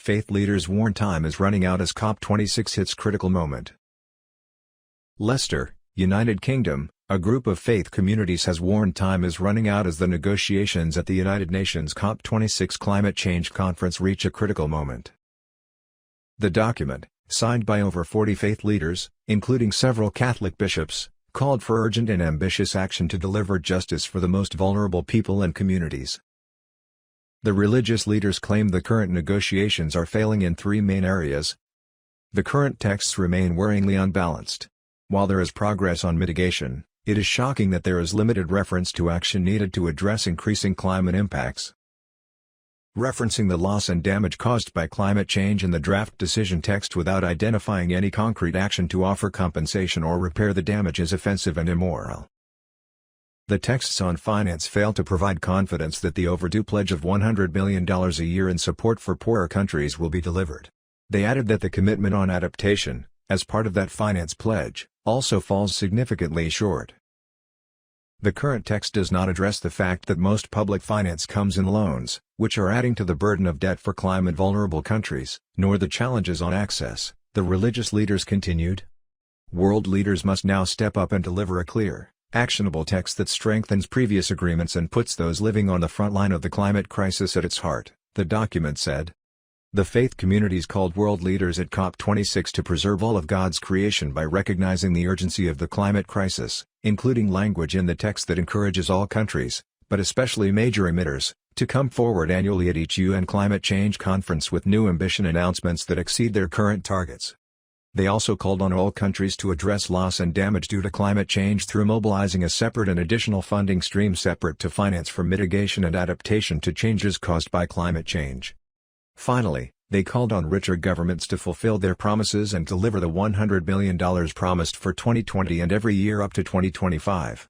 Faith leaders warn time is running out as COP26 hits critical moment. Leicester, United Kingdom, a group of faith communities has warned time is running out as the negotiations at the United Nations COP26 climate change conference reach a critical moment. The document, signed by over 40 faith leaders, including several Catholic bishops, called for urgent and ambitious action to deliver justice for the most vulnerable people and communities. The religious leaders claim the current negotiations are failing in three main areas. The current texts remain worryingly unbalanced. While there is progress on mitigation, it is shocking that there is limited reference to action needed to address increasing climate impacts. Referencing the loss and damage caused by climate change in the draft decision text without identifying any concrete action to offer compensation or repair the damage is offensive and immoral. The texts on finance fail to provide confidence that the overdue pledge of $100 billion a year in support for poorer countries will be delivered. They added that the commitment on adaptation, as part of that finance pledge, also falls significantly short. The current text does not address the fact that most public finance comes in loans, which are adding to the burden of debt for climate-vulnerable countries, nor the challenges on access, the religious leaders continued. World leaders must now step up and deliver a clear, actionable text that strengthens previous agreements and puts those living on the front line of the climate crisis at its heart, the document said. The faith communities called world leaders at COP26 to preserve all of God's creation by recognizing the urgency of the climate crisis, including language in the text that encourages all countries, but especially major emitters, to come forward annually at each UN climate change conference with new ambition announcements that exceed their current targets. They also called on all countries to address loss and damage due to climate change through mobilizing a separate and additional funding stream separate to finance for mitigation and adaptation to changes caused by climate change. Finally, they called on richer governments to fulfill their promises and deliver the $100 billion promised for 2020 and every year up to 2025.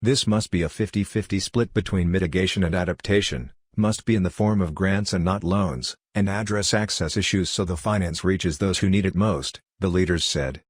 This must be a 50-50 split between mitigation and adaptation, must be in the form of grants and not loans, and address access issues so the finance reaches those who need it most, the leaders said.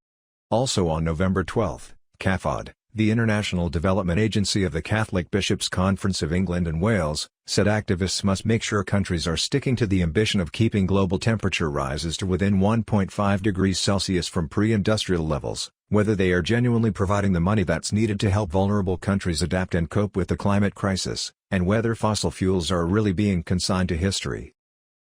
Also on November 12, CAFOD, the International Development Agency of the Catholic Bishops' Conference of England and Wales, said activists must make sure countries are sticking to the ambition of keeping global temperature rises to within 1.5 degrees Celsius from pre-industrial levels, whether they are genuinely providing the money that's needed to help vulnerable countries adapt and cope with the climate crisis, and whether fossil fuels are really being consigned to history.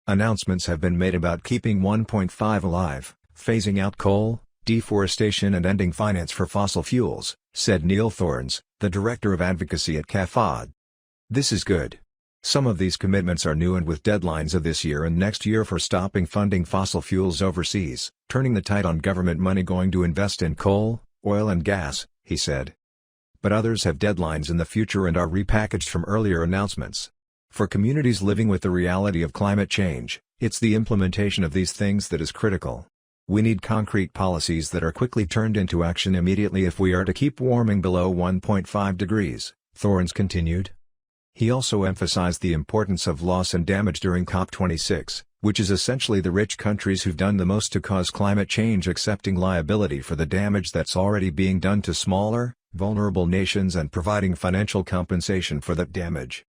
Announcements have been made about keeping 1.5 alive, phasing out coal, deforestation and ending finance for fossil fuels, said Neil Thorns, the director of advocacy at CAFOD. This is good. Some of these commitments are new and with deadlines of this year and next year for stopping funding fossil fuels overseas, turning the tide on government money going to invest in coal, oil and gas, he said. But others have deadlines in the future and are repackaged from earlier announcements. For communities living with the reality of climate change, it's the implementation of these things that is critical. We need concrete policies that are quickly turned into action immediately if we are to keep warming below 1.5 degrees, Thorns continued. He also emphasized the importance of loss and damage during COP26, which is essentially the rich countries who've done the most to cause climate change accepting liability for the damage that's already being done to smaller, vulnerable nations and providing financial compensation for that damage.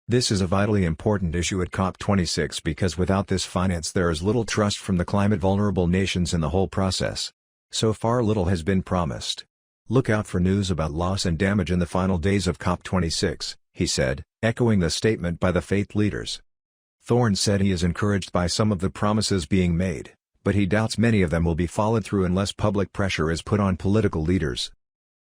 This is a vitally important issue at COP26 because without this finance there is little trust from the climate-vulnerable nations in the whole process. So far little has been promised. Look out for news about loss and damage in the final days of COP26, he said, echoing the statement by the faith leaders. Thorns said he is encouraged by some of the promises being made, but he doubts many of them will be followed through unless public pressure is put on political leaders.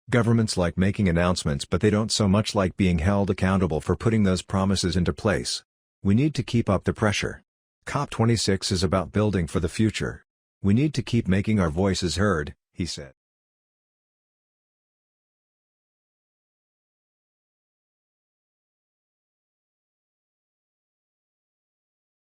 Governments like making announcements but they don't so much like being held accountable for putting those promises into place. We need to keep up the pressure. COP26 is about building for the future. We need to keep making our voices heard, he said.